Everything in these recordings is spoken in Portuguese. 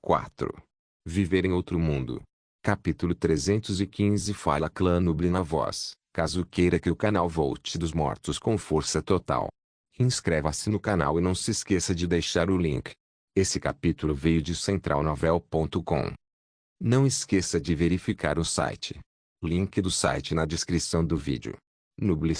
4. Viver em outro mundo. Capítulo 315. Fala Clã Nubli na voz, caso queira que o canal volte dos mortos com força total. Inscreva-se no canal e não se esqueça de deixar o link. Esse capítulo veio de centralnovel.com. Não esqueça de verificar o site. Link do site na descrição do vídeo. Nubli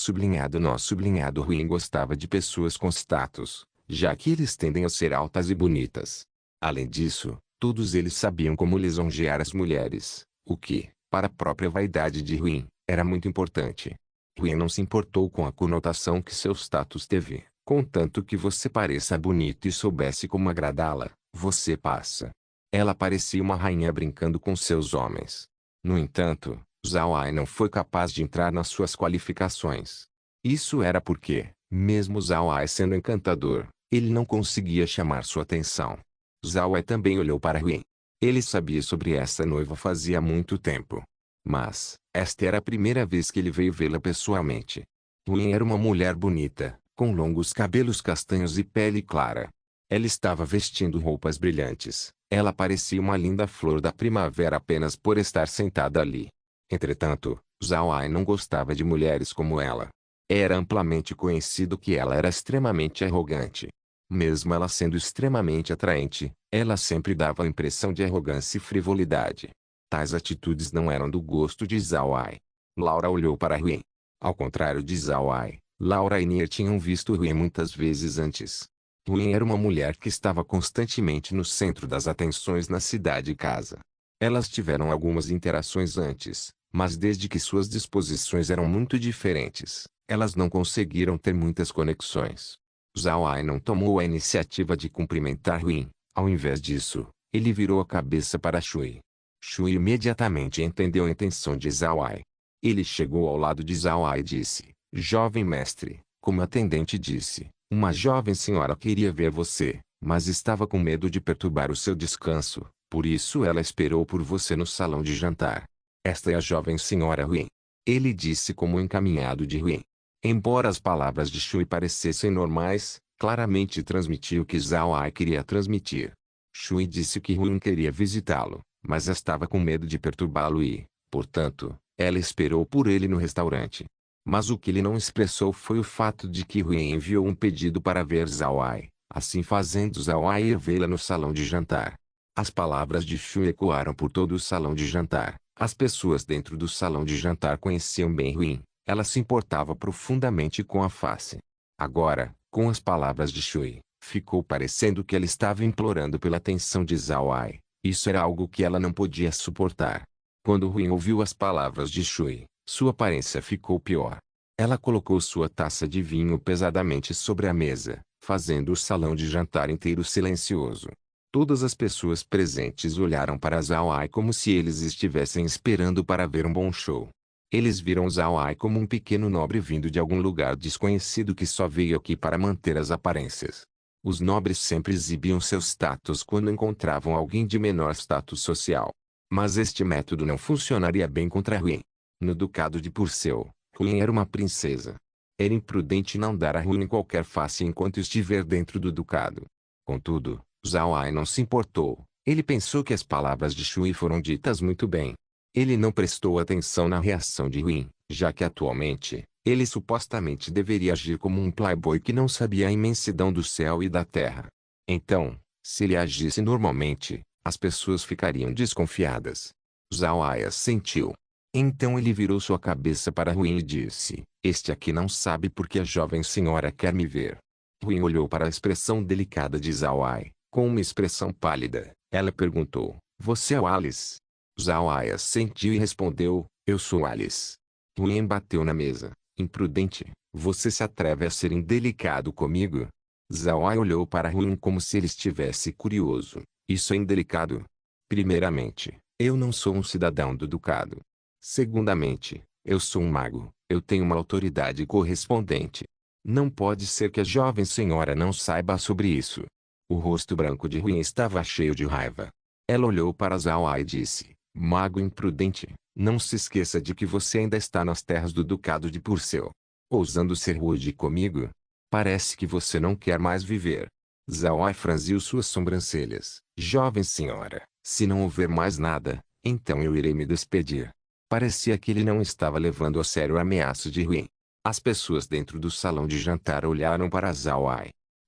Ruim gostava de pessoas com status, já que eles tendem a ser altas e bonitas. Além disso, todos eles sabiam como lisonjear as mulheres, o que, para a própria vaidade de Ruim, era muito importante. Ruim não se importou com a conotação que seu status teve, contanto que você pareça bonito e soubesse como agradá-la, você passa. Ela parecia uma rainha brincando com seus homens. No entanto, Zhao Ai não foi capaz de entrar nas suas qualificações. Isso era porque, mesmo Zhao Ai sendo encantador, ele não conseguia chamar sua atenção. Zhao Ai também olhou para Ruin. Ele sabia sobre essa noiva fazia muito tempo. Mas, esta era a primeira vez que ele veio vê-la pessoalmente. Ruin era uma mulher bonita, com longos cabelos castanhos e pele clara. Ela estava vestindo roupas brilhantes. Ela parecia uma linda flor da primavera apenas por estar sentada ali. Entretanto, Zhao Ai não gostava de mulheres como ela. Era amplamente conhecido que ela era extremamente arrogante. Mesmo ela sendo extremamente atraente, ela sempre dava a impressão de arrogância e frivolidade. Tais atitudes não eram do gosto de Zhao Ai. Laura olhou para Ruin. Ao contrário de Zhao Ai, Laura e Nier tinham visto Ruin muitas vezes antes. Ruin era uma mulher que estava constantemente no centro das atenções na cidade e casa. Elas tiveram algumas interações antes, mas desde que suas disposições eram muito diferentes, elas não conseguiram ter muitas conexões. Zhao Ai não tomou a iniciativa de cumprimentar Ruin. Ao invés disso, ele virou a cabeça para Shui. Shui imediatamente entendeu a intenção de Zhao Ai. Ele chegou ao lado de Zhao Ai e disse: "Jovem mestre, como a atendente disse, uma jovem senhora queria ver você, mas estava com medo de perturbar o seu descanso, por isso ela esperou por você no salão de jantar. Esta é a jovem senhora Ruin." Ele disse como encaminhado de Ruin. Embora as palavras de Shui parecessem normais, claramente transmitia o que Zhao Ai queria transmitir. Shui disse que Ruin queria visitá-lo, mas estava com medo de perturbá-lo e, portanto, ela esperou por ele no restaurante. Mas o que ele não expressou foi o fato de que Ruin enviou um pedido para ver Zhao Ai, assim fazendo Zhao Ai ir vê-la no salão de jantar. As palavras de Shui ecoaram por todo o salão de jantar. As pessoas dentro do salão de jantar conheciam bem Ruin. Ela se importava profundamente com a face. Agora, com as palavras de Shui, ficou parecendo que ela estava implorando pela atenção de Zhao Ai. Isso era algo que ela não podia suportar. Quando Ruin ouviu as palavras de Shui, sua aparência ficou pior. Ela colocou sua taça de vinho pesadamente sobre a mesa, fazendo o salão de jantar inteiro silencioso. Todas as pessoas presentes olharam para Zhao Ai como se eles estivessem esperando para ver um bom show. Eles viram Zhao Ai como um pequeno nobre vindo de algum lugar desconhecido que só veio aqui para manter as aparências. Os nobres sempre exibiam seu status quando encontravam alguém de menor status social. Mas este método não funcionaria bem contra Ruin. No ducado de Purcell, Ruin era uma princesa. Era imprudente não dar a Ruin qualquer face enquanto estiver dentro do ducado. Contudo, Zhao Ai não se importou. Ele pensou que as palavras de Shui foram ditas muito bem. Ele não prestou atenção na reação de Ruin, já que atualmente, ele supostamente deveria agir como um playboy que não sabia a imensidão do céu e da terra. Então, se ele agisse normalmente, as pessoas ficariam desconfiadas. Zhao Ai assentiu. Então ele virou sua cabeça para Ruin e disse: "Este aqui não sabe por que a jovem senhora quer me ver." Ruin olhou para a expressão delicada de Zhao Ai. Com uma expressão pálida, ela perguntou: "Você é o Alice?" Zhao Ai assentiu e respondeu: "Eu sou Alice." Ruin bateu na mesa. "Imprudente, você se atreve a ser indelicado comigo?" Zhao Ai olhou para Ruin como se ele estivesse curioso. "Isso é indelicado? Primeiramente, eu não sou um cidadão do ducado. Segundamente, eu sou um mago, eu tenho uma autoridade correspondente. Não pode ser que a jovem senhora não saiba sobre isso." O rosto branco de Ruin estava cheio de raiva. Ela olhou para Zhao Ai e disse: "Mago imprudente, não se esqueça de que você ainda está nas terras do ducado de Purcell. Ousando ser rude comigo? Parece que você não quer mais viver." Zhao franziu suas sobrancelhas. Jovem senhora, se não houver mais nada, então eu irei me despedir. Parecia que ele não estava levando a sério a ameaça de Huin. As pessoas dentro do salão de jantar olharam para Zhao.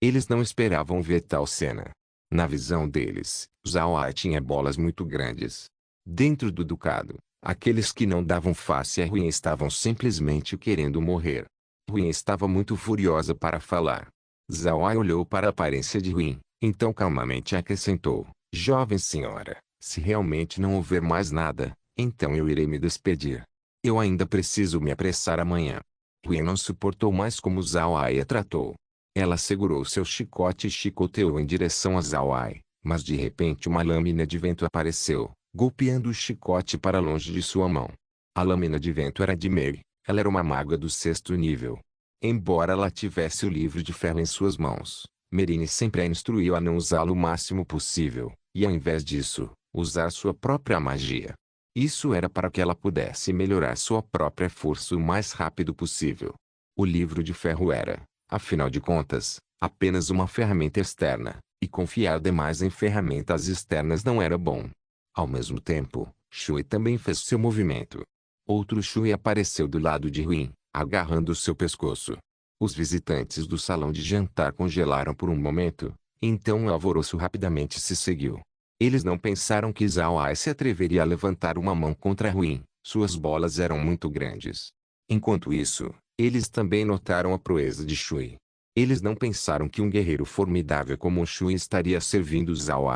Eles não esperavam ver tal cena. Na visão deles, Zhao tinha bolas muito grandes. Dentro do ducado, aqueles que não davam face a Huin estavam simplesmente querendo morrer. Huin estava muito furiosa para falar. Zhao olhou para a aparência de Huin, então calmamente acrescentou: Jovem senhora, se realmente não houver mais nada, então eu irei me despedir. Eu ainda preciso me apressar amanhã. Huin não suportou mais como Zhao a tratou. Ela segurou seu chicote e chicoteou em direção a Zhao, mas de repente uma lâmina de vento apareceu, golpeando o chicote para longe de sua mão. A lâmina de vento era de Mei, ela era uma maga do 6º nível. Embora ela tivesse o livro de ferro em suas mãos, Merine sempre a instruiu a não usá-lo o máximo possível, e ao invés disso, usar sua própria magia. Isso era para que ela pudesse melhorar sua própria força o mais rápido possível. O livro de ferro era, afinal de contas, apenas uma ferramenta externa, e confiar demais em ferramentas externas não era bom. Ao mesmo tempo, Shui também fez seu movimento. Outro Shui apareceu do lado de Huin, agarrando seu pescoço. Os visitantes do salão de jantar congelaram por um momento, então o alvoroço rapidamente se seguiu. Eles não pensaram que Zhao se atreveria a levantar uma mão contra Huin, suas bolas eram muito grandes. Enquanto isso, eles também notaram a proeza de Shui. Eles não pensaram que um guerreiro formidável como Shui estaria servindo Zhao.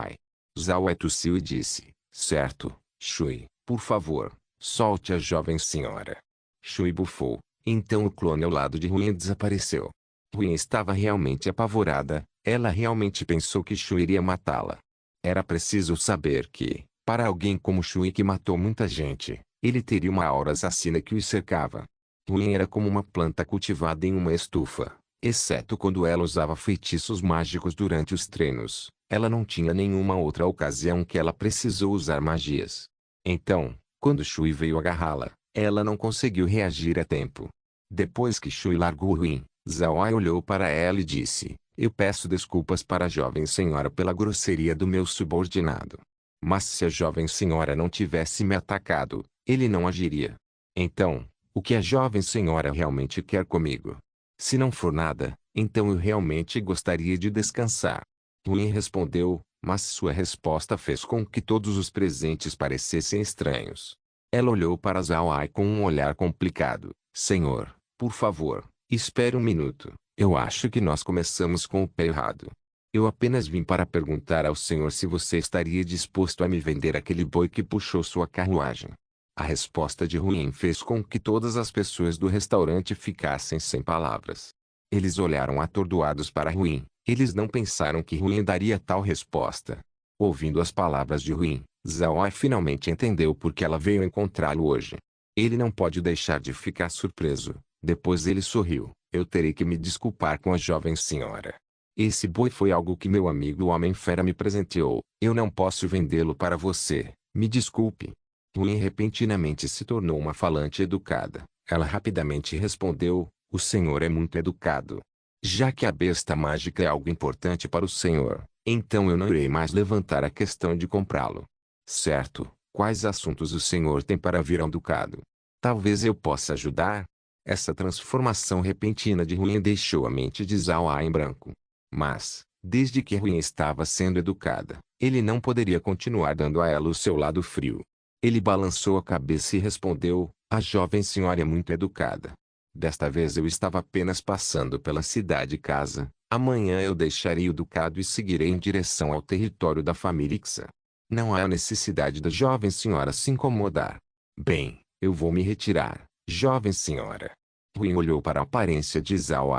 Zhao tossiu e disse: Certo, Shui, por favor, solte a jovem senhora. Shui bufou, então o clone ao lado de Huin desapareceu. Huin estava realmente apavorada, ela realmente pensou que Shui iria matá-la. Era preciso saber que, para alguém como Shui que matou muita gente, ele teria uma aura assassina que o cercava. Huin era como uma planta cultivada em uma estufa, exceto quando ela usava feitiços mágicos durante os treinos. Ela não tinha nenhuma outra ocasião que ela precisou usar magias. Então, quando Shui veio agarrá-la, ela não conseguiu reagir a tempo. Depois que Shui largou Huin, Zhao olhou para ela e disse: Eu peço desculpas para a jovem senhora pela grosseria do meu subordinado. Mas se a jovem senhora não tivesse me atacado, ele não agiria. Então, o que a jovem senhora realmente quer comigo? Se não for nada, então eu realmente gostaria de descansar. Huin respondeu, mas sua resposta fez com que todos os presentes parecessem estranhos. Ela olhou para Zhao com um olhar complicado. Senhor, por favor, espere um minuto. Eu acho que nós começamos com o pé errado. Eu apenas vim para perguntar ao senhor se você estaria disposto a me vender aquele boi que puxou sua carruagem. A resposta de Huin fez com que todas as pessoas do restaurante ficassem sem palavras. Eles olharam atordoados para Huin. Eles não pensaram que Huin daria tal resposta. Ouvindo as palavras de Huin, Zhao finalmente entendeu por que ela veio encontrá-lo hoje. Ele não pode deixar de ficar surpreso. Depois ele sorriu. Eu terei que me desculpar com a jovem senhora. Esse boi foi algo que meu amigo o Homem-Fera me presenteou. Eu não posso vendê-lo para você. Me desculpe. Huin repentinamente se tornou uma falante educada. Ela rapidamente respondeu: O senhor é muito educado. Já que a besta mágica é algo importante para o senhor, então eu não irei mais levantar a questão de comprá-lo. Certo, quais assuntos o senhor tem para vir ao ducado? Talvez eu possa ajudar? Essa transformação repentina de Huin deixou a mente de Zhao em branco. Mas, desde que Huin estava sendo educada, ele não poderia continuar dando a ela o seu lado frio. Ele balançou a cabeça e respondeu: A jovem senhora é muito educada. Desta vez eu estava apenas passando pela cidade-casa. Amanhã eu deixarei o ducado e seguirei em direção ao território da família Ixa. Não há necessidade da jovem senhora se incomodar. Bem, eu vou me retirar, jovem senhora. Huin olhou para a aparência de Zhao.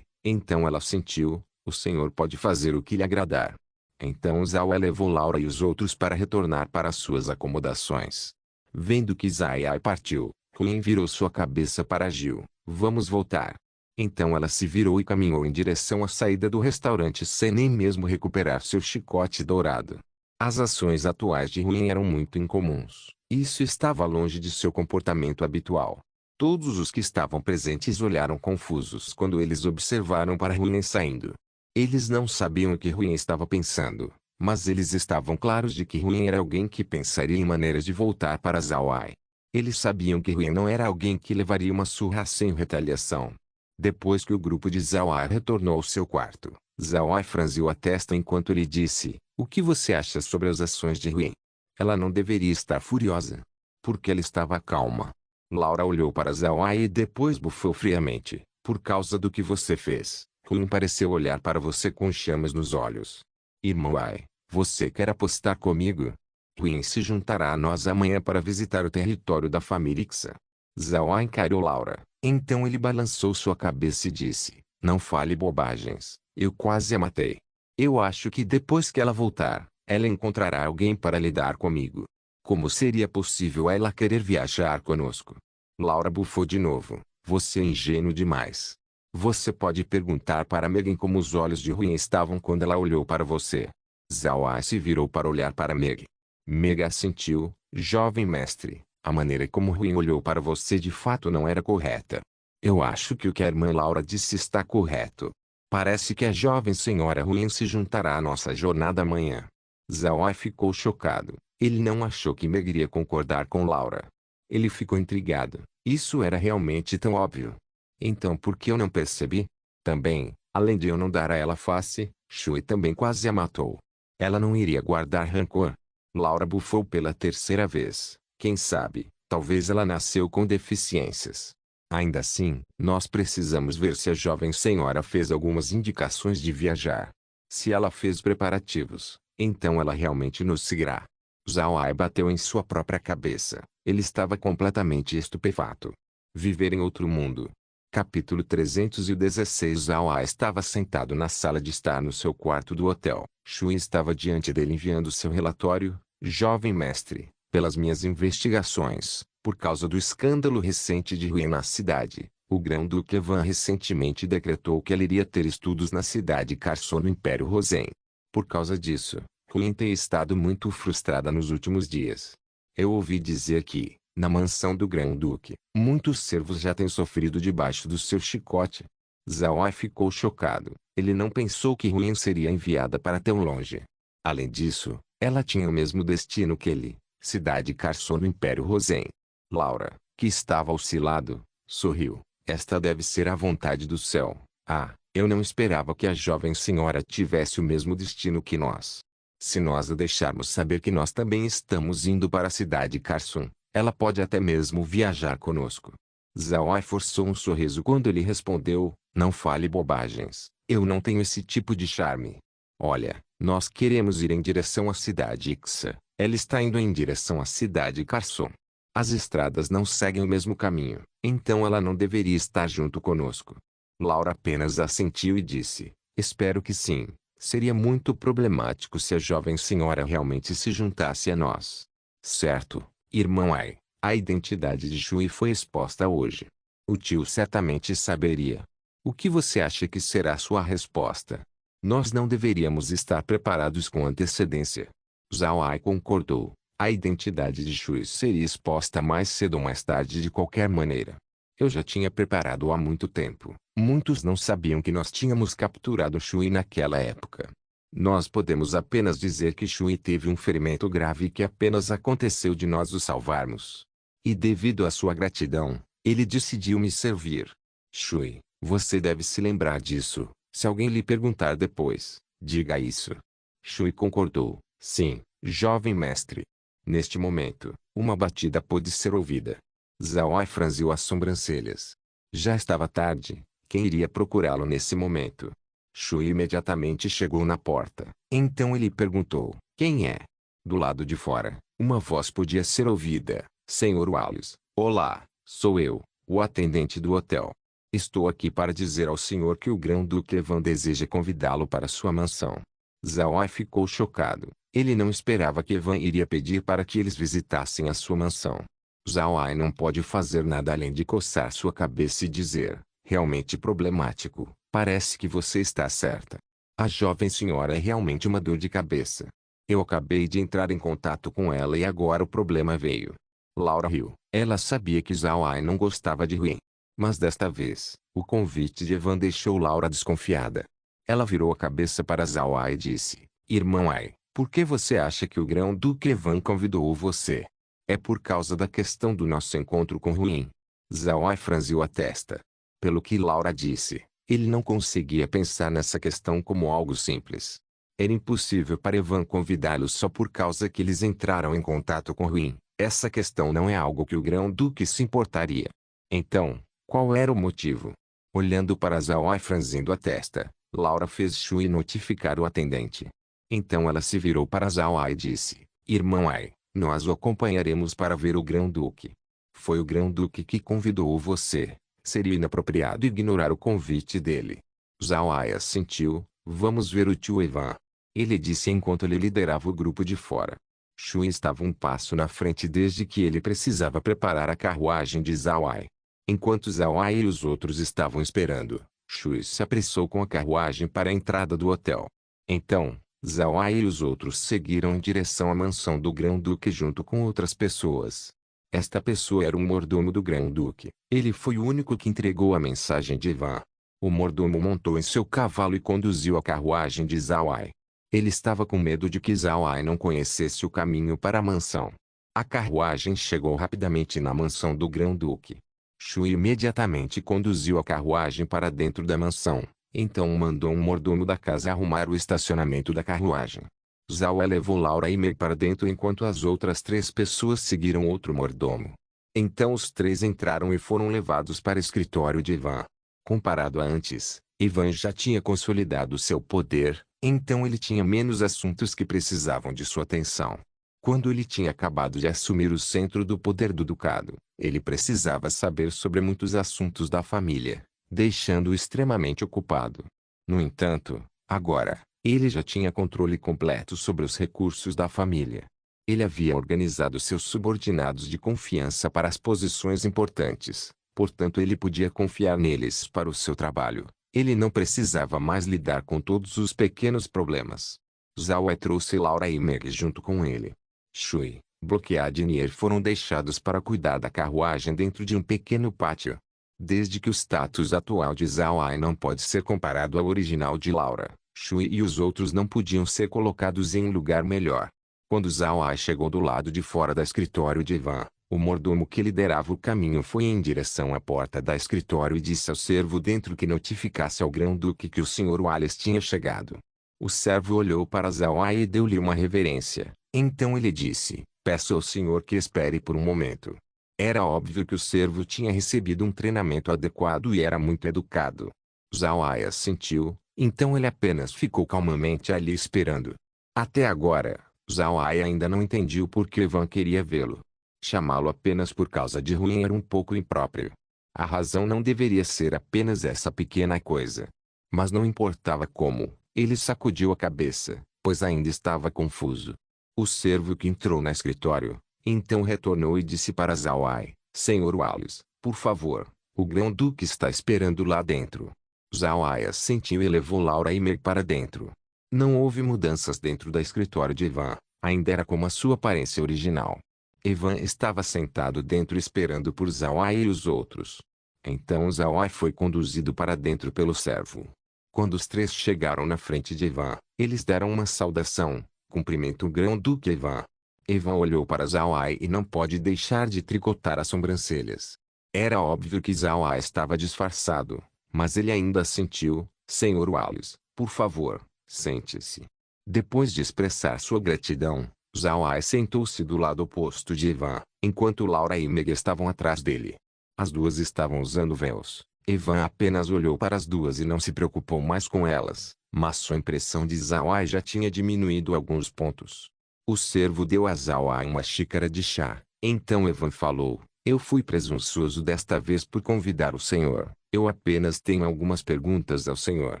Então ela sentiu: o senhor pode fazer o que lhe agradar. Então Zhao levou Laura e os outros para retornar para suas acomodações. Vendo que Zhao partiu, Huin virou sua cabeça para Gil. Vamos voltar. Então ela se virou e caminhou em direção à saída do restaurante sem nem mesmo recuperar seu chicote dourado. As ações atuais de Huin eram muito incomuns. Isso estava longe de seu comportamento habitual. Todos os que estavam presentes olharam confusos quando eles observaram para Huin saindo. Eles não sabiam o que Ruin estava pensando, mas eles estavam claros de que Ruin era alguém que pensaria em maneiras de voltar para Zhao Ai. Eles sabiam que Ruin não era alguém que levaria uma surra sem retaliação. Depois que o grupo de Zhao Ai retornou ao seu quarto, Zhao Ai franziu a testa enquanto ele disse: "O que você acha sobre as ações de Ruin? Ela não deveria estar furiosa. Porque ela estava calma." Laura olhou para Zhao Ai e depois bufou friamente. "Por causa do que você fez, Ruin pareceu olhar para você com chamas nos olhos. Irmão Ai, você quer apostar comigo? Ruin se juntará a nós amanhã para visitar o território da família Ixa." Zhao Ai encarou Laura. Então ele balançou sua cabeça e disse: "Não fale bobagens. Eu quase a matei. Eu acho que depois que ela voltar, ela encontrará alguém para lidar comigo. Como seria possível ela querer viajar conosco?" Laura bufou de novo. "Você é ingênuo demais. Você pode perguntar para Megan como os olhos de Ruin estavam quando ela olhou para você." Zhao Ai se virou para olhar para Meg. Meg assentiu: "Jovem mestre, a maneira como Ruin olhou para você de fato não era correta. Eu acho que o que a irmã Laura disse está correto. Parece que a jovem senhora Ruin se juntará à nossa jornada amanhã." Zhao Ai ficou chocado. Ele não achou que Meg iria concordar com Laura. Ele ficou intrigado. Isso era realmente tão óbvio. Então por que eu não percebi? Também, além de eu não dar a ela face, Shui também quase a matou. Ela não iria guardar rancor. Laura bufou pela terceira vez. Quem sabe, talvez ela nasceu com deficiências. Ainda assim, nós precisamos ver se a jovem senhora fez algumas indicações de viajar. Se ela fez preparativos, então ela realmente nos seguirá. Zhao Ai bateu em sua própria cabeça. Ele estava completamente estupefato. Viver em outro mundo. Capítulo 316. Zhao Ai estava sentado na sala de estar no seu quarto do hotel. Shui estava diante dele enviando seu relatório. "Jovem mestre, pelas minhas investigações, por causa do escândalo recente de Ruin na cidade, o Grão-Duque Evan recentemente decretou que ela iria ter estudos na cidade Carson no Império Rosen. Por causa disso, Ruin tem estado muito frustrada nos últimos dias. Eu ouvi dizer que, na mansão do Grão-Duque, muitos servos já têm sofrido debaixo do seu chicote." Zhao Ai ficou chocado. Ele não pensou que Ruin seria enviada para tão longe. Além disso, ela tinha o mesmo destino que ele, cidade Carson no Império Rosen. Laura, que estava ao seu lado, sorriu. "Esta deve ser a vontade do céu. Ah, eu não esperava que a jovem senhora tivesse o mesmo destino que nós. Se nós a deixarmos saber que nós também estamos indo para a cidade Carson, ela pode até mesmo viajar conosco." Zhao Ai forçou um sorriso quando ele respondeu: "Não fale bobagens. Eu não tenho esse tipo de charme. Olha, nós queremos ir em direção à cidade Ixa. Ela está indo em direção à cidade Carson. As estradas não seguem o mesmo caminho, então ela não deveria estar junto conosco." Laura apenas assentiu e disse: "Espero que sim. Seria muito problemático se a jovem senhora realmente se juntasse a nós." "Certo, irmão Ai. A identidade de Shui foi exposta hoje. O tio certamente saberia. O que você acha que será sua resposta? Nós não deveríamos estar preparados com antecedência." Zhao Ai concordou. A identidade de Shui seria exposta mais cedo ou mais tarde de qualquer maneira. Eu já tinha preparado há muito tempo. Muitos não sabiam que nós tínhamos capturado Shui naquela época. Nós podemos apenas dizer que Shui teve um ferimento grave e que apenas aconteceu de nós o salvarmos. E devido à sua gratidão, ele decidiu me servir. Shui, você deve se lembrar disso. Se alguém lhe perguntar depois, diga isso." Shui concordou. "Sim, jovem mestre." Neste momento, uma batida pôde ser ouvida. Zhao Ai franziu as sobrancelhas. Já estava tarde. Quem iria procurá-lo nesse momento? Shui imediatamente chegou na porta. Então ele perguntou: "Quem é?" Do lado de fora, uma voz podia ser ouvida: "Senhor Wallace, olá, sou eu, o atendente do hotel. Estou aqui para dizer ao senhor que o Grão-Duque Evan deseja convidá-lo para sua mansão." Zhao Ai ficou chocado. Ele não esperava que Evan iria pedir para que eles visitassem a sua mansão. Zhao Ai não pode fazer nada além de coçar sua cabeça e dizer: "Realmente problemático. Parece que você está certa. A jovem senhora é realmente uma dor de cabeça. Eu acabei de entrar em contato com ela e agora o problema veio." Laura riu. Ela sabia que Zhao Ai não gostava de Ruin. Mas desta vez, o convite de Evan deixou Laura desconfiada. Ela virou a cabeça para Zhao Ai e disse: Irmão Ai, por que você acha que o grão-duque Evan convidou você? É por causa da questão do nosso encontro com Ruin. Zhao Ai franziu a testa. Pelo que Laura disse, ele não conseguia pensar nessa questão como algo simples. Era impossível para Evan convidá-los só por causa que eles entraram em contato com Ruin. Essa questão não é algo que o grão-duque se importaria. Então, qual era o motivo? Olhando para Zhao Ai franzindo a testa, Laura fez Shui notificar o atendente. Então ela se virou para Zhao Ai e disse: Irmão Ai, nós o acompanharemos para ver o grão-duque. Foi o grão-duque que convidou você. Seria inapropriado ignorar o convite dele. Zhao Ai assentiu. Vamos ver o tio Evan. Ele disse enquanto ele liderava o grupo de fora. Shui estava um passo na frente desde que ele precisava preparar a carruagem de Zhao Ai. Enquanto Zhao Ai e os outros estavam esperando, Shui se apressou com a carruagem para a entrada do hotel. Então, Zhao Ai e os outros seguiram em direção à mansão do Grão-Duque junto com outras pessoas. Esta pessoa era o mordomo do Grão-Duque. Ele foi o único que entregou a mensagem de Evan. O mordomo montou em seu cavalo e conduziu a carruagem de Zhao Ai. Ele estava com medo de que Zhao Ai não conhecesse o caminho para a mansão. A carruagem chegou rapidamente na mansão do Grão-Duque. Shui imediatamente conduziu a carruagem para dentro da mansão. Então mandou um mordomo da casa arrumar o estacionamento da carruagem. Zhao Ai levou Laura e Mei para dentro enquanto as outras 3 pessoas seguiram outro mordomo. Então os 3 entraram e foram levados para o escritório de Evan. Comparado a antes, Evan já tinha consolidado seu poder, então ele tinha menos assuntos que precisavam de sua atenção. Quando ele tinha acabado de assumir o centro do poder do ducado, ele precisava saber sobre muitos assuntos da família, deixando-o extremamente ocupado. No entanto, agora, ele já tinha controle completo sobre os recursos da família. Ele havia organizado seus subordinados de confiança para as posições importantes, portanto ele podia confiar neles para o seu trabalho. Ele não precisava mais lidar com todos os pequenos problemas. Zhao Ai trouxe Laura e Meg junto com ele. Shui, Bloqueado e Nier foram deixados para cuidar da carruagem dentro de um pequeno pátio. Desde que o status atual de Zhao Ai não pode ser comparado ao original de Laura, Shui e os outros não podiam ser colocados em um lugar melhor. Quando Zhao Ai chegou do lado de fora do escritório de Evan, o mordomo que liderava o caminho foi em direção à porta da escritório e disse ao servo dentro que notificasse ao grão-duque que o Sr. Wallace tinha chegado. O servo olhou para Zhao Ai e deu-lhe uma reverência. Então ele disse: Peço ao senhor que espere por um momento. Era óbvio que o servo tinha recebido um treinamento adequado e era muito educado. Zhao Ai assentiu, então ele apenas ficou calmamente ali esperando. Até agora, Zhao Ai ainda não entendia por que Evan queria vê-lo. Chamá-lo apenas por causa de Ruin era um pouco impróprio. A razão não deveria ser apenas essa pequena coisa. Mas não importava como, ele sacudiu a cabeça, pois ainda estava confuso. O servo que entrou no escritório, então retornou e disse para Zhao Ai: Senhor Wallace, por favor, o grão-duque está esperando lá dentro. Zhao Ai assentiu e levou Laura e Meg para dentro. Não houve mudanças dentro do escritório de Evan, ainda era como a sua aparência original. Evan estava sentado dentro esperando por Zhao Ai e os outros. Então Zhao Ai foi conduzido para dentro pelo servo. Quando os 3 chegaram na frente de Evan, eles deram uma saudação. Cumprimento o grão-duque Evan. Evan olhou para Zhao Ai e não pôde deixar de tricotar as sobrancelhas. Era óbvio que Zhao Ai estava disfarçado, mas ele ainda assentiu: Senhor Wallace, por favor, sente-se. Depois de expressar sua gratidão, Zhao Ai sentou-se do lado oposto de Evan, enquanto Laura e Meg estavam atrás dele. As duas estavam usando véus. Evan apenas olhou para as duas e não se preocupou mais com elas, mas sua impressão de Zhao Ai já tinha diminuído alguns pontos. O servo deu a Zhao Ai uma xícara de chá. Então Evan falou: Eu fui presunçoso desta vez por convidar o senhor. Eu apenas tenho algumas perguntas ao senhor.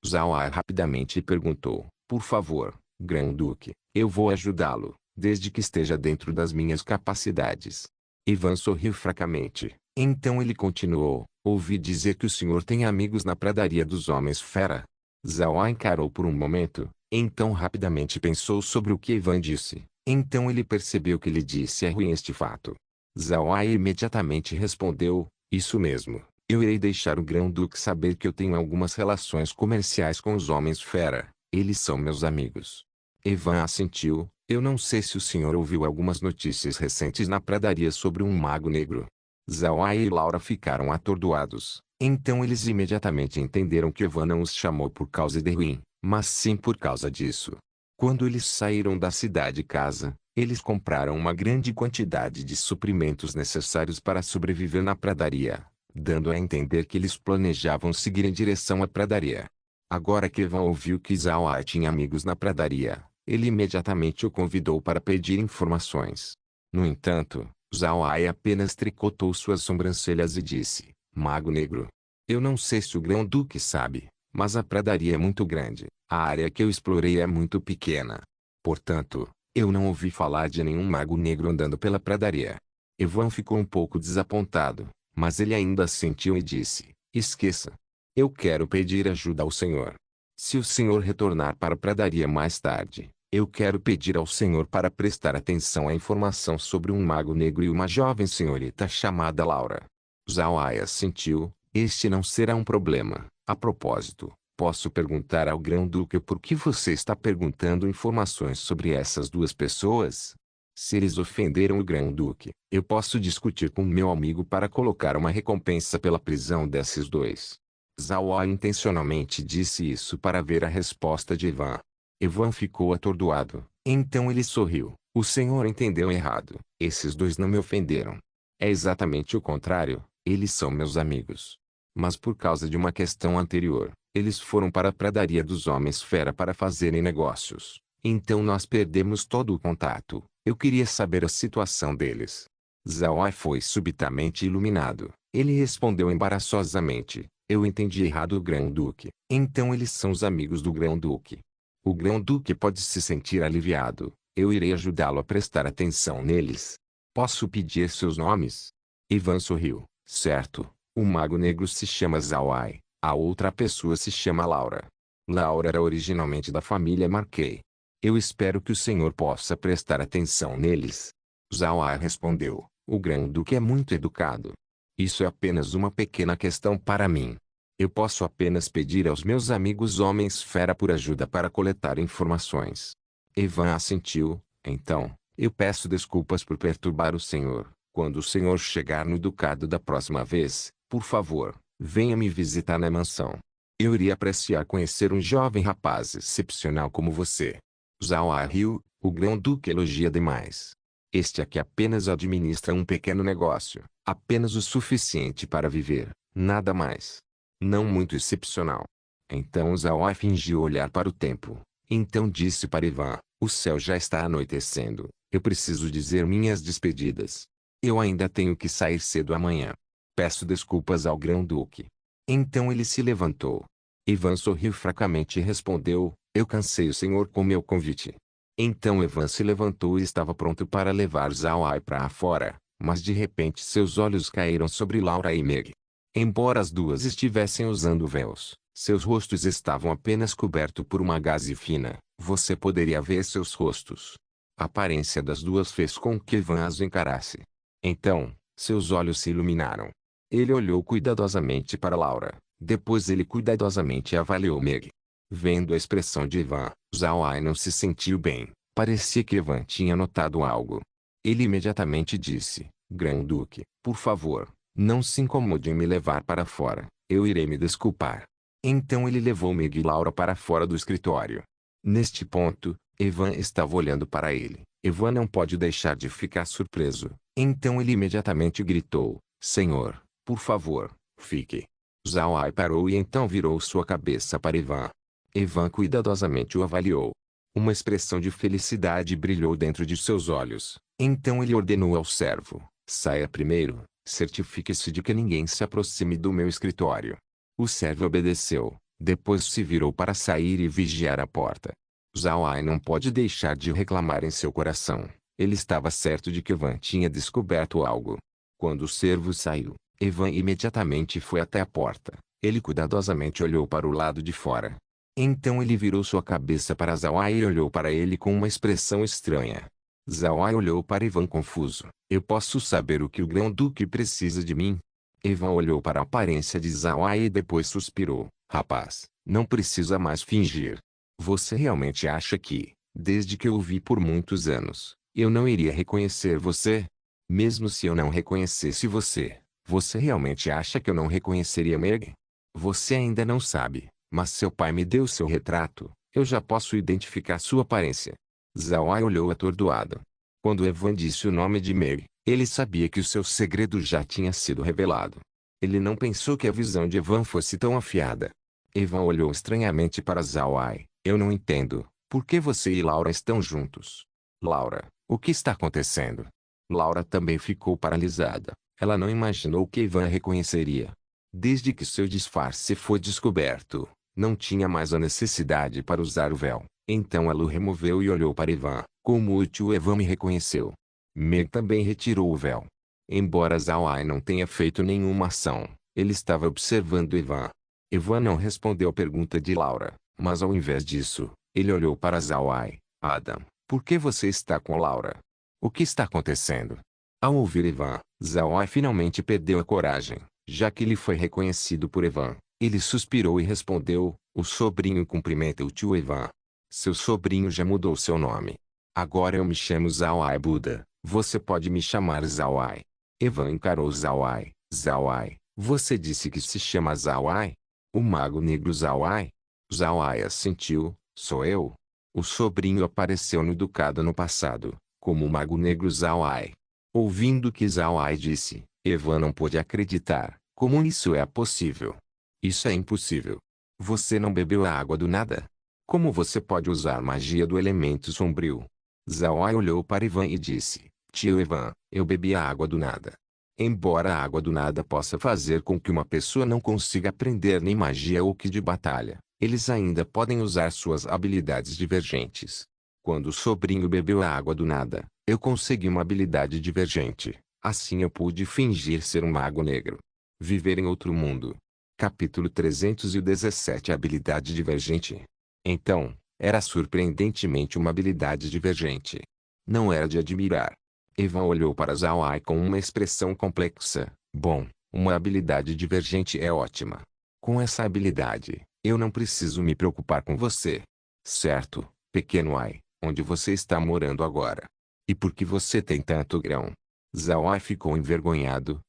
Zhao Ai rapidamente perguntou: Por favor, grão-duque, eu vou ajudá-lo, desde que esteja dentro das minhas capacidades. Evan sorriu fracamente. Então ele continuou: Ouvi dizer que o senhor tem amigos na pradaria dos Homens-Fera. Zhao Ai encarou por um momento, então rapidamente pensou sobre o que Evan disse. Então ele percebeu que ele disse é ruim este fato. Zhao Ai imediatamente respondeu: Isso mesmo, Eu irei deixar o Grão-Duque saber que eu tenho algumas relações comerciais com os Homens-Fera. Eles são meus amigos. Evan assentiu. Eu não sei se o senhor ouviu algumas notícias recentes na pradaria sobre um mago negro. Zawai e Laura ficaram atordoados. Então eles imediatamente entenderam que Evan não os chamou por causa de ruim, mas sim por causa disso. Quando eles saíram da cidade-casa, eles compraram uma grande quantidade de suprimentos necessários para sobreviver na pradaria, dando a entender que eles planejavam seguir em direção à pradaria. Agora que Evan ouviu que Zawai tinha amigos na pradaria, ele imediatamente o convidou para pedir informações. No entanto, Zawai apenas tricotou suas sobrancelhas e disse: Mago Negro. Eu não sei se o Grão-Duque sabe, mas a pradaria é muito grande. A área que eu explorei é muito pequena. Portanto, eu não ouvi falar de nenhum mago negro andando pela pradaria. Evan ficou um pouco desapontado, mas ele ainda assentiu e disse: Esqueça. Eu quero pedir ajuda ao senhor. Se o senhor retornar para a pradaria mais tarde, eu quero pedir ao senhor para prestar atenção à informação sobre um mago negro e uma jovem senhorita chamada Laura. Zawai assentiu. Este não será um problema. A propósito, posso perguntar ao Grão-Duque por que você está perguntando informações sobre essas duas pessoas? Se eles ofenderam o Grão-Duque, eu posso discutir com meu amigo para colocar uma recompensa pela prisão desses dois. Zawai intencionalmente disse isso para ver a resposta de Evan. Evan ficou atordoado. Então ele sorriu. O senhor entendeu errado. Esses dois não me ofenderam. É exatamente o contrário. Eles são meus amigos. Mas por causa de uma questão anterior, eles foram para a pradaria dos Homens-Fera para fazerem negócios. Então nós perdemos todo o contato. Eu queria saber a situação deles. Zawai foi subitamente iluminado. Ele respondeu embaraçosamente: Eu entendi errado o Grão-Duque. Então eles são os amigos do Grão-Duque. O Grão-Duque pode se sentir aliviado. Eu irei ajudá-lo a prestar atenção neles. Posso pedir seus nomes? Evan sorriu. Certo. O mago negro se chama Zawai. A outra pessoa se chama Laura. Laura era originalmente da família Marquet. Eu espero que o senhor possa prestar atenção neles. Zawai respondeu. O Grão-Duque é muito educado. Isso é apenas uma pequena questão para mim. Eu posso apenas pedir aos meus amigos Homens-Fera por ajuda para coletar informações. Evan assentiu. Então, eu peço desculpas por perturbar o senhor. Quando o senhor chegar no ducado da próxima vez, por favor, venha me visitar na mansão. Eu iria apreciar conhecer um jovem rapaz excepcional como você. Zawai riu. O Grão-Duque elogia demais. Este aqui apenas administra um pequeno negócio, apenas o suficiente para viver, nada mais. Não muito excepcional. Então Zawai fingiu olhar para o tempo. Então disse para Evan: O céu já está anoitecendo. Eu preciso dizer minhas despedidas. Eu ainda tenho que sair cedo amanhã. Peço desculpas ao Grão-Duque. Então ele se levantou. Evan sorriu fracamente e respondeu: Eu cansei o senhor com meu convite. Então Evan se levantou e estava pronto para levar Zawai para fora, mas de repente seus olhos caíram sobre Laura e Meg. Embora as duas estivessem usando véus, seus rostos estavam apenas cobertos por uma gaze fina. Você poderia ver seus rostos. A aparência das duas fez com que Evan as encarasse. Então, seus olhos se iluminaram. Ele olhou cuidadosamente para Laura. Depois ele cuidadosamente avaliou Meg. Vendo a expressão de Evan, Zawai não se sentiu bem. Parecia que Evan tinha notado algo. Ele imediatamente disse: Grão-Duque, por favor, não se incomode em me levar para fora. Eu irei me desculpar. Então ele levou Meg e Laura para fora do escritório. Neste ponto, Evan estava olhando para ele. Evan não pode deixar de ficar surpreso. Então ele imediatamente gritou: Senhor, por favor, fique. Zawai parou e então virou sua cabeça para Evan. Evan cuidadosamente o avaliou. Uma expressão de felicidade brilhou dentro de seus olhos. Então ele ordenou ao servo: Saia primeiro, certifique-se de que ninguém se aproxime do meu escritório. O servo obedeceu. Depois se virou para sair e vigiar a porta. Zawai não pode deixar de reclamar em seu coração. Ele estava certo de que Evan tinha descoberto algo. Quando o servo saiu, Evan imediatamente foi até a porta. Ele cuidadosamente olhou para o lado de fora. Então ele virou sua cabeça para Zawai e olhou para ele com uma expressão estranha. Zawai olhou para Evan confuso. Eu posso saber o que o Grão-Duque precisa de mim? Evan olhou para a aparência de Zawai e depois suspirou. Rapaz, não precisa mais fingir. Você realmente acha que, desde que eu o vi por muitos anos, eu não iria reconhecer você? Mesmo se eu não reconhecesse você, você realmente acha que eu não reconheceria Meg? Você ainda não sabe, mas seu pai me deu seu retrato, eu já posso identificar sua aparência. Zawai olhou atordoado. Quando Evan disse o nome de Meg, ele sabia que o seu segredo já tinha sido revelado. Ele não pensou que a visão de Evan fosse tão afiada. Evan olhou estranhamente para Zawai. Eu não entendo. Por que você e Laura estão juntos? Laura, o que está acontecendo? Laura também ficou paralisada. Ela não imaginou que Evan a reconheceria. Desde que seu disfarce foi descoberto, não tinha mais a necessidade para usar o véu. Então ela o removeu e olhou para Evan. Como o tio Evan me reconheceu. Meg também retirou o véu. Embora Zawai não tenha feito nenhuma ação, ele estava observando Evan. Evan não respondeu à pergunta de Laura, mas ao invés disso, ele olhou para Zawai. Adam, por que você está com Laura? O que está acontecendo? Ao ouvir Evan, Zawai finalmente perdeu a coragem, já que ele foi reconhecido por Evan. Ele suspirou e respondeu, o sobrinho cumprimenta o tio Evan. Seu sobrinho já mudou seu nome. Agora eu me chamo Zawai Buda, você pode me chamar Zawai. Evan encarou Zawai. Zawai, você disse que se chama Zawai? O mago negro Zawai? Zawai assentiu, sou eu. O sobrinho apareceu no ducado no passado, como o mago negro Zawai. Ouvindo o que Zawai disse, Evan não pôde acreditar. Como isso é possível? Isso é impossível. Você não bebeu a água do nada? Como você pode usar magia do elemento sombrio? Zawai olhou para Evan e disse, tio Evan, eu bebi a água do nada. Embora a água do nada possa fazer com que uma pessoa não consiga aprender nem magia ou que de batalha, eles ainda podem usar suas habilidades divergentes. Quando o sobrinho bebeu a água do nada, eu consegui uma habilidade divergente. Assim eu pude fingir ser um mago negro. Viver em outro mundo. Capítulo 317 Habilidade divergente. Então, era surpreendentemente uma habilidade divergente. Não era de admirar. Evan olhou para Zawai com uma expressão complexa. Bom, uma habilidade divergente é ótima. Com essa habilidade, eu não preciso me preocupar com você. Certo, pequeno Ai, onde você está morando agora? E por que você tem tanto grão? Zawai ficou envergonhado.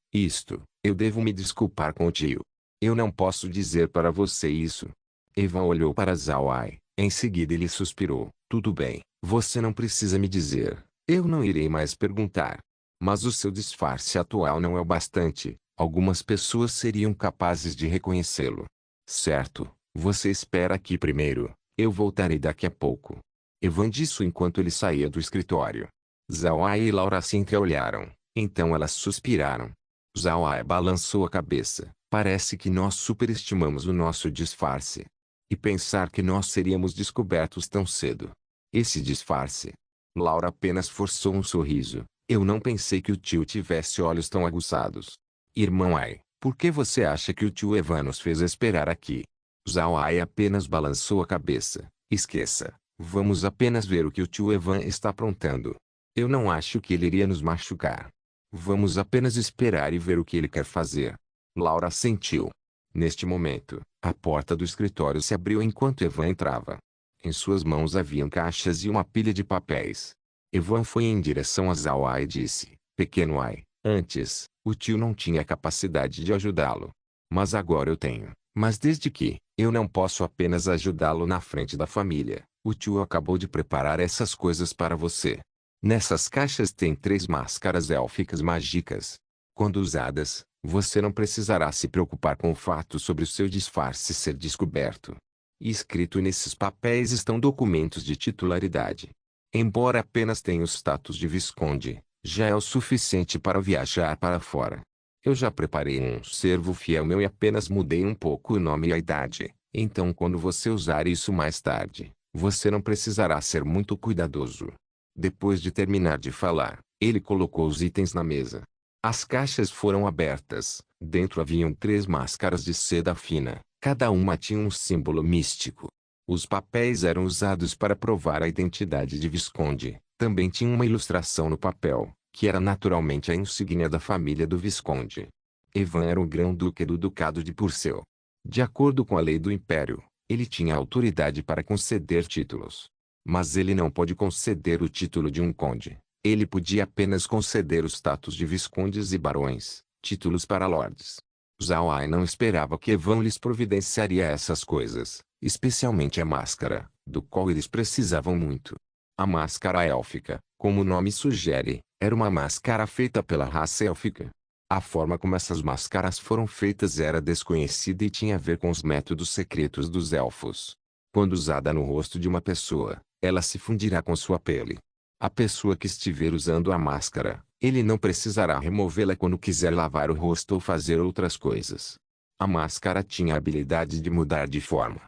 Eu devo me desculpar com o tio. Eu não posso dizer para você isso. Evan olhou para Zawai. Em seguida ele suspirou. Tudo bem, você não precisa me dizer. Eu não irei mais perguntar. Mas o seu disfarce atual não é o bastante. Algumas pessoas seriam capazes de reconhecê-lo. Certo, você espera aqui primeiro. Eu voltarei daqui a pouco. Evan disse enquanto ele saía do escritório. Zawai e Laura se entreolharam. Então elas suspiraram. Zawai balançou a cabeça. Parece que nós superestimamos o nosso disfarce. E pensar que nós seríamos descobertos tão cedo. Esse disfarce. Laura apenas forçou um sorriso. Eu não pensei que o tio tivesse olhos tão aguçados. Irmão Ai, por que você acha que o tio Evan nos fez esperar aqui? Zawai apenas balançou a cabeça. Esqueça. Vamos apenas ver o que o tio Evan está aprontando. Eu não acho que ele iria nos machucar. Vamos apenas esperar e ver o que ele quer fazer. Laura assentiu. Neste momento, a porta do escritório se abriu enquanto Evan entrava. Em suas mãos haviam caixas e uma pilha de papéis. Evan foi em direção a Zawai e disse, pequeno Ai, antes, o tio não tinha capacidade de ajudá-lo. Mas agora eu tenho. Mas desde que, eu não posso apenas ajudá-lo na frente da família, o tio acabou de preparar essas coisas para você. Nessas caixas tem 3 máscaras élficas mágicas. Quando usadas, você não precisará se preocupar com o fato sobre o seu disfarce ser descoberto. E escrito nesses papéis estão documentos de titularidade. Embora apenas tenha o status de Visconde, já é o suficiente para viajar para fora. Eu já preparei um servo fiel meu e apenas mudei um pouco o nome e a idade. Então quando você usar isso mais tarde, você não precisará ser muito cuidadoso. Depois de terminar de falar, ele colocou os itens na mesa. As caixas foram abertas. Dentro haviam 3 máscaras de seda fina. Cada uma tinha um símbolo místico. Os papéis eram usados para provar a identidade de Visconde. Também tinha uma ilustração no papel, que era naturalmente a insígnia da família do Visconde. Evan era o grão-duque do Ducado de Purcell. De acordo com a lei do Império, ele tinha autoridade para conceder títulos. Mas ele não pôde conceder o título de um conde. Ele podia apenas conceder o status de viscondes e barões, títulos para lords. Zhao Ai não esperava que Evan lhes providenciaria essas coisas, especialmente a máscara, do qual eles precisavam muito. A máscara élfica, como o nome sugere, era uma máscara feita pela raça élfica. A forma como essas máscaras foram feitas era desconhecida e tinha a ver com os métodos secretos dos elfos. Quando usada no rosto de uma pessoa, ela se fundirá com sua pele. A pessoa que estiver usando a máscara, ele não precisará removê-la quando quiser lavar o rosto ou fazer outras coisas. A máscara tinha a habilidade de mudar de forma.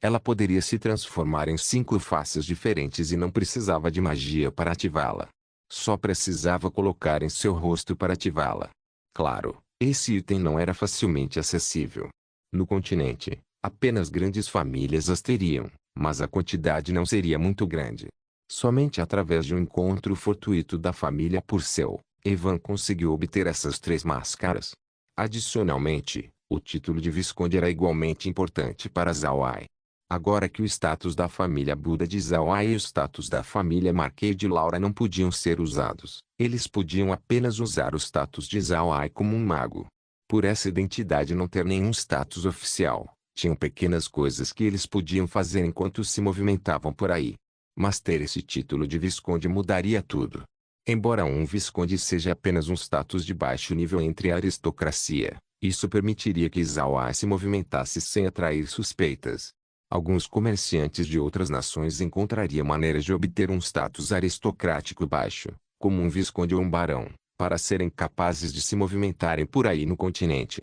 Ela poderia se transformar em 5 faces diferentes e não precisava de magia para ativá-la. Só precisava colocar em seu rosto para ativá-la. Claro, esse item não era facilmente acessível. No continente, apenas grandes famílias as teriam, mas a quantidade não seria muito grande. Somente através de um encontro fortuito da família Purcell, Evan conseguiu obter essas 3 máscaras. Adicionalmente, o título de Visconde era igualmente importante para Zhao Ai. Agora que o status da família Buda de Zhao Ai e o status da família Marquês de Laura não podiam ser usados, eles podiam apenas usar o status de Zhao Ai como um mago. Por essa identidade não ter nenhum status oficial, tinham pequenas coisas que eles podiam fazer enquanto se movimentavam por aí. Mas ter esse título de Visconde mudaria tudo. Embora um Visconde seja apenas um status de baixo nível entre a aristocracia, isso permitiria que Zhao Ai se movimentasse sem atrair suspeitas. Alguns comerciantes de outras nações encontrariam maneiras de obter um status aristocrático baixo, como um visconde ou um barão, para serem capazes de se movimentarem por aí no continente.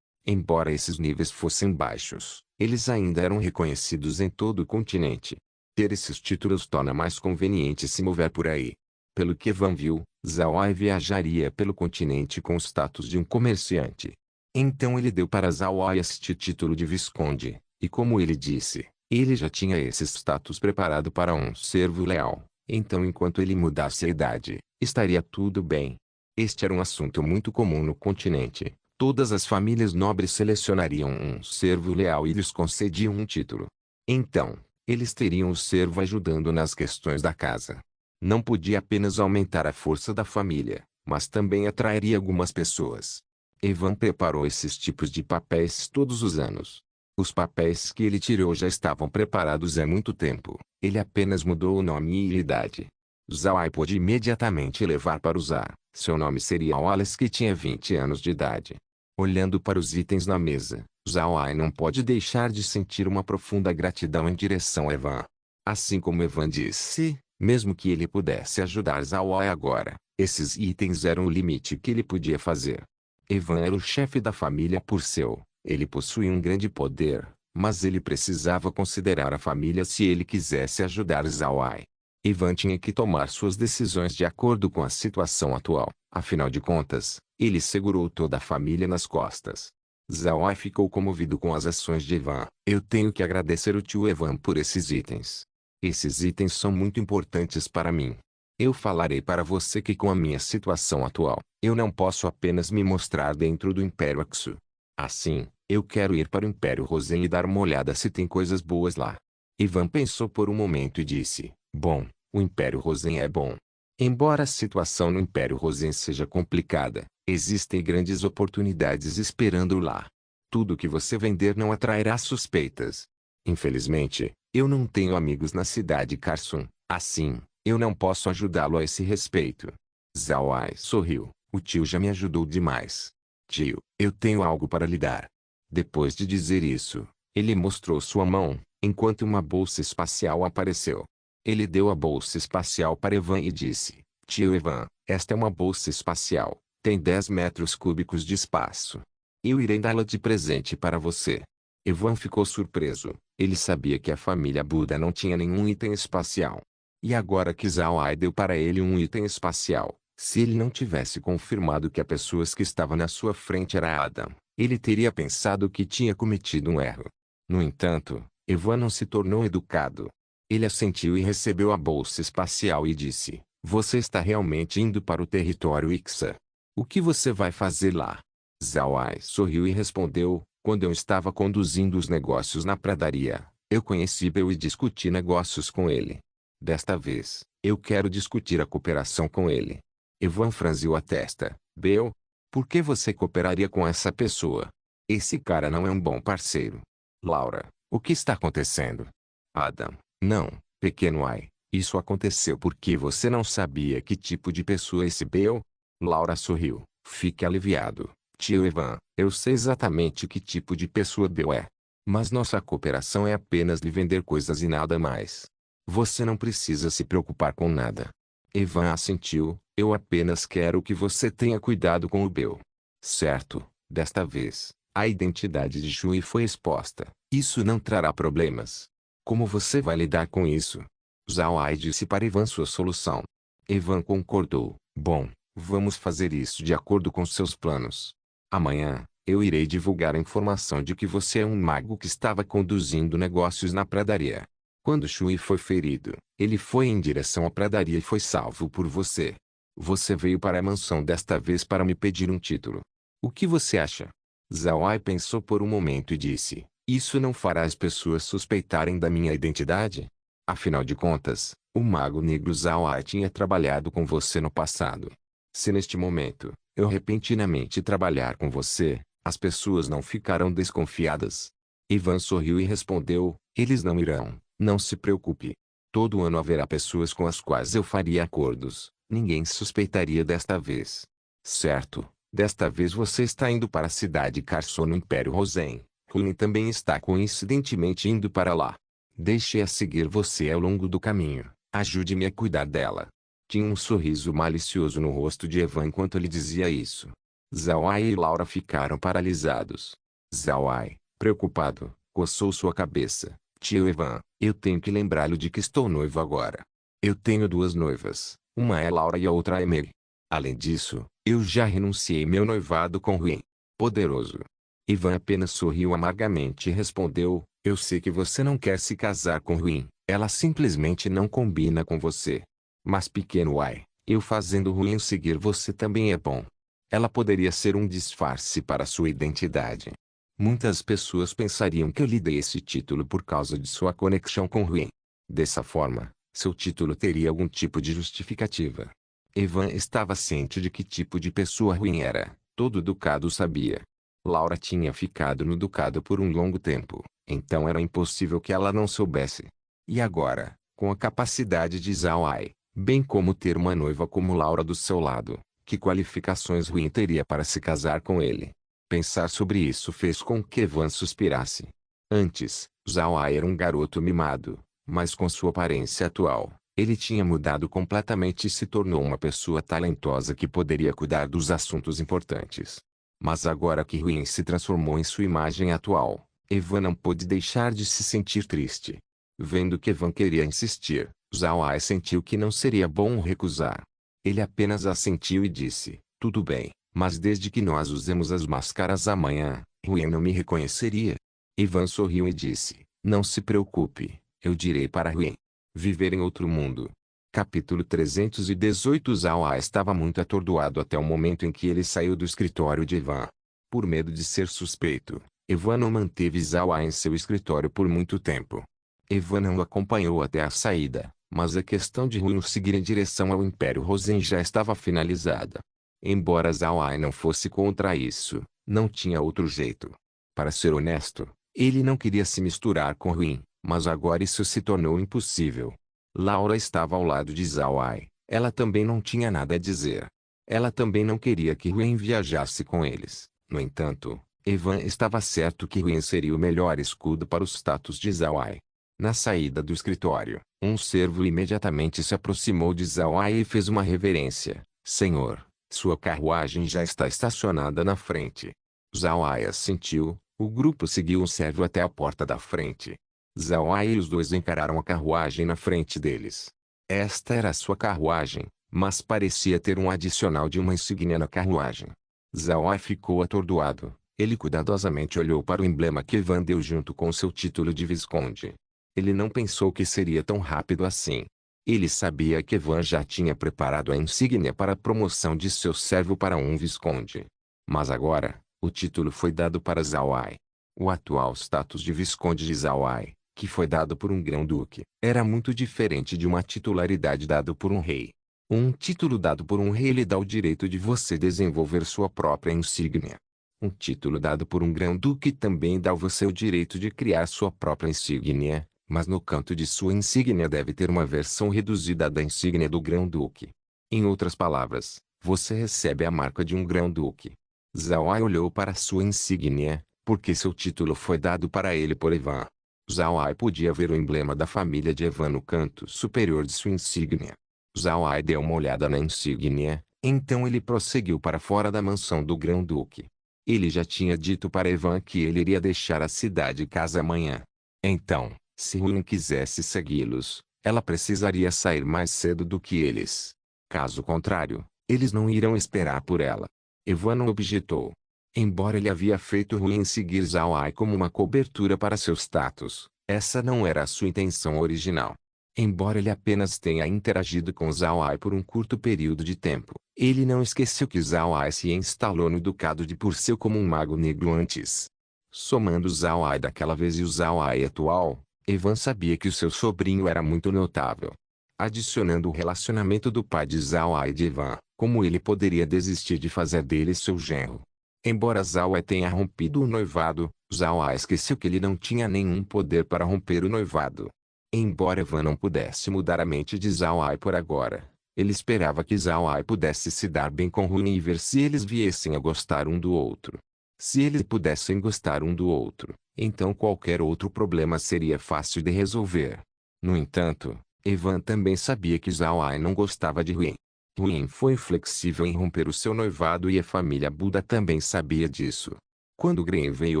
Embora esses níveis fossem baixos, eles ainda eram reconhecidos em todo o continente. Ter esses títulos torna mais conveniente se mover por aí. Pelo que Evan viu, Zhao Ai viajaria pelo continente com o status de um comerciante. Então ele deu para Zhao Ai este título de visconde, e como ele disse, ele já tinha esse status preparado para um servo leal. Então enquanto ele mudasse a idade, estaria tudo bem. Este era um assunto muito comum no continente. Todas as famílias nobres selecionariam um servo leal e lhes concediam um título. Então, eles teriam o servo ajudando nas questões da casa. Não podia apenas aumentar a força da família, mas também atrairia algumas pessoas. Evan preparou esses tipos de papéis todos os anos. Os papéis que ele tirou já estavam preparados há muito tempo. Ele apenas mudou o nome e a idade. Zhao Ai pôde imediatamente levar para usar. Seu nome seria Wallace, que tinha 20 anos de idade. Olhando para os itens na mesa, Zhao Ai não pode deixar de sentir uma profunda gratidão em direção a Evan. Assim como Evan disse, mesmo que ele pudesse ajudar Zhao Ai agora, esses itens eram o limite que ele podia fazer. Evan era o chefe da família Purcell. Ele possuía um grande poder, mas ele precisava considerar a família se ele quisesse ajudar Zhao Ai. Evan tinha que tomar suas decisões de acordo com a situação atual. Afinal de contas, ele segurou toda a família nas costas. Zhao Ai ficou comovido com as ações de Evan. Eu tenho que agradecer o tio Evan por esses itens. Esses itens são muito importantes para mim. Eu falarei para você que com a minha situação atual, eu não posso apenas me mostrar dentro do Império Axu. Assim, eu quero ir para o Império Rosen e dar uma olhada se tem coisas boas lá. Evan pensou por um momento e disse, bom, o Império Rosen é bom. Embora a situação no Império Rosen seja complicada, existem grandes oportunidades esperando lá. Tudo que você vender não atrairá suspeitas. Infelizmente, eu não tenho amigos na cidade Carson, assim, eu não posso ajudá-lo a esse respeito. Zhao Ai sorriu, o tio já me ajudou demais. Tio, eu tenho algo para lhe dar. Depois de dizer isso, ele mostrou sua mão, enquanto uma bolsa espacial apareceu. Ele deu a bolsa espacial para Evan e disse, tio Evan, esta é uma bolsa espacial, tem 10 metros cúbicos de espaço. Eu irei dá-la de presente para você. Evan ficou surpreso, ele sabia que a família Buda não tinha nenhum item espacial. E agora que Zhao Ai deu para ele um item espacial, se ele não tivesse confirmado que a pessoa que estava na sua frente era Adam, ele teria pensado que tinha cometido um erro. No entanto, Evan não se tornou educado. Ele assentiu e recebeu a bolsa espacial e disse, você está realmente indo para o território Ixa. O que você vai fazer lá? Zhao Ai sorriu e respondeu, quando eu estava conduzindo os negócios na pradaria, eu conheci Bel e discuti negócios com ele. Desta vez, eu quero discutir a cooperação com ele. Evan franziu a testa. Bel, por que você cooperaria com essa pessoa? Esse cara não é um bom parceiro. Laura, o que está acontecendo? Adam, não, pequeno Ai, isso aconteceu porque você não sabia que tipo de pessoa esse Bel? Laura sorriu. Fique aliviado, tio Evan, eu sei exatamente que tipo de pessoa Bel é. Mas nossa cooperação é apenas lhe vender coisas e nada mais. Você não precisa se preocupar com nada. Evan assentiu, eu apenas quero que você tenha cuidado com o Bel. Certo, desta vez, a identidade de Shui foi exposta. Isso não trará problemas. Como você vai lidar com isso? Zhao Ai disse para Evan sua solução. Evan concordou. Bom, vamos fazer isso de acordo com seus planos. Amanhã, eu irei divulgar a informação de que você é um mago que estava conduzindo negócios na pradaria. Quando Shui foi ferido, ele foi em direção à pradaria e foi salvo por você. Você veio para a mansão desta vez para me pedir um título. O que você acha? Zhao Ai pensou por um momento e disse, isso não fará as pessoas suspeitarem da minha identidade? Afinal de contas, o mago negro Zhao Ai tinha trabalhado com você no passado. Se neste momento, eu repentinamente trabalhar com você, as pessoas não ficarão desconfiadas. Ivan sorriu e respondeu, eles não irão, não se preocupe. Todo ano haverá pessoas com as quais eu faria acordos, ninguém suspeitaria desta vez. Certo, desta vez você está indo para a cidade Carson no Império Rosen. Huin também está coincidentemente indo para lá. Deixe-a seguir você ao longo do caminho, ajude-me a cuidar dela. Tinha um sorriso malicioso no rosto de Evan enquanto ele dizia isso. Zhao Ai e Laura ficaram paralisados. Zhao Ai, preocupado, coçou sua cabeça. Tio Evan, eu tenho que lembrá-lo de que estou noivo agora. Eu tenho duas noivas, uma é Laura e a outra é Mary. Além disso, eu já renunciei meu noivado com Huin. Poderoso. Ivan apenas sorriu amargamente e respondeu, eu sei que você não quer se casar com Huin, ela simplesmente não combina com você. Mas pequeno Ai, eu fazendo Huin seguir você também é bom. Ela poderia ser um disfarce para sua identidade. Muitas pessoas pensariam que eu lhe dei esse título por causa de sua conexão com Huin. Dessa forma, seu título teria algum tipo de justificativa. Evan estava ciente de que tipo de pessoa Huin era, todo ducado sabia. Laura tinha ficado no ducado por um longo tempo, então era impossível que ela não soubesse. E agora, com a capacidade de Zhao Ai, bem como ter uma noiva como Laura do seu lado, que qualificações Huin teria para se casar com ele? Pensar sobre isso fez com que Evan suspirasse. Antes, Zhao Ai era um garoto mimado, mas com sua aparência atual, ele tinha mudado completamente e se tornou uma pessoa talentosa que poderia cuidar dos assuntos importantes. Mas agora que Huin se transformou em sua imagem atual, Evan não pôde deixar de se sentir triste. Vendo que Evan queria insistir, Zhao Ai sentiu que não seria bom recusar. Ele apenas assentiu e disse, tudo bem, mas desde que nós usemos as máscaras amanhã, Huin não me reconheceria. Evan sorriu e disse, não se preocupe, eu direi para Huin. Viver em outro mundo. Capítulo 318. Zhao Ai estava muito atordoado até o momento em que ele saiu do escritório de Evan. Por medo de ser suspeito, Evan não manteve Zhao Ai em seu escritório por muito tempo. Evan não o acompanhou até a saída, mas a questão de Huin seguir em direção ao Império Rosen já estava finalizada. Embora Zhao Ai não fosse contra isso, não tinha outro jeito. Para ser honesto, ele não queria se misturar com Huin, mas agora isso se tornou impossível. Laura estava ao lado de Zhao Ai, ela também não tinha nada a dizer. Ela também não queria que Huin viajasse com eles. No entanto, Evan estava certo que Huin seria o melhor escudo para o status de Zhao Ai. Na saída do escritório, um servo imediatamente se aproximou de Zhao Ai e fez uma reverência. Senhor, sua carruagem já está estacionada na frente. Zhao Ai assentiu, o grupo seguiu o servo até a porta da frente. Zhao Ai e os dois encararam a carruagem na frente deles. Esta era a sua carruagem, mas parecia ter um adicional de uma insígnia na carruagem. Zhao Ai ficou atordoado. Ele cuidadosamente olhou para o emblema que Evan deu junto com seu título de visconde. Ele não pensou que seria tão rápido assim. Ele sabia que Evan já tinha preparado a insígnia para a promoção de seu servo para um visconde. Mas agora, O título foi dado para Zhao Ai. O atual status de Visconde de Zhao Ai, que foi dado por um grão-duque, era muito diferente de uma titularidade dada por um rei. Um título dado por um rei lhe dá o direito de você desenvolver sua própria insígnia. Um título dado por um grão-duque também dá a você o direito de criar sua própria insígnia, mas no canto de sua insígnia deve ter uma versão reduzida da insígnia do grão-duque. Em outras palavras, você recebe a marca de um grão-duque. Zhao Ai olhou para sua insígnia, porque seu título foi dado para ele por Evan. Zhao Ai podia ver o emblema da família de Evan no canto superior de sua insígnia. Zhao Ai deu uma olhada na insígnia, então ele prosseguiu para fora da mansão do grão-duque. Ele já tinha dito para Evan que ele iria deixar a cidade casa amanhã. Então, se Huin quisesse segui-los, ela precisaria sair mais cedo do que eles. Caso contrário, eles não irão esperar por ela. Evan não objetou. Embora ele havia feito Huin seguir Zhao Ai como uma cobertura para seu status, essa não era a sua intenção original. Embora ele apenas tenha interagido com Zhao Ai por um curto período de tempo, ele não esqueceu que Zhao Ai se instalou no ducado de Purcell como um mago negro antes. Somando Zhao Ai daquela vez e o Zhao Ai atual, Evan sabia que o seu sobrinho era muito notável. Adicionando o relacionamento do pai de Zhao Ai e de Evan, como ele poderia desistir de fazer dele seu genro? Embora Zhao Ai tenha rompido o noivado, Zhao Ai esqueceu que ele não tinha nenhum poder para romper o noivado. Embora Evan não pudesse mudar a mente de Zhao Ai por agora, ele esperava que Zhao Ai pudesse se dar bem com Huin e ver se eles viessem a gostar um do outro. Se eles pudessem gostar um do outro, então qualquer outro problema seria fácil de resolver. No entanto, Evan também sabia que Zhao Ai não gostava de Huin. Huin foi inflexível em romper o seu noivado e a família Buda também sabia disso. Quando Gren veio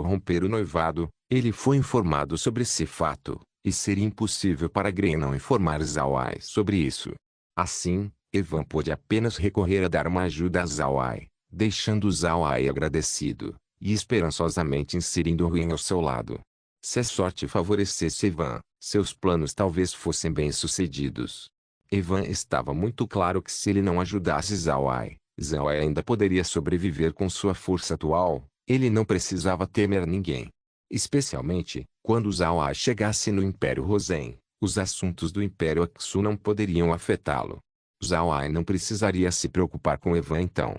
romper o noivado, ele foi informado sobre esse fato, e seria impossível para Gren não informar Zhao Ai sobre isso. Assim, Evan pôde apenas recorrer a dar uma ajuda a Zhao Ai, deixando Zhao Ai agradecido, e esperançosamente inserindo Huin ao seu lado. Se a sorte favorecesse Evan, seus planos talvez fossem bem-sucedidos. Evan estava muito claro que se ele não ajudasse Zhao Ai ainda poderia sobreviver com sua força atual, ele não precisava temer ninguém. Especialmente, quando Zhao Ai chegasse no Império Rosen, os assuntos do Império Aksu não poderiam afetá-lo. Zhao Ai não precisaria se preocupar com Evan então.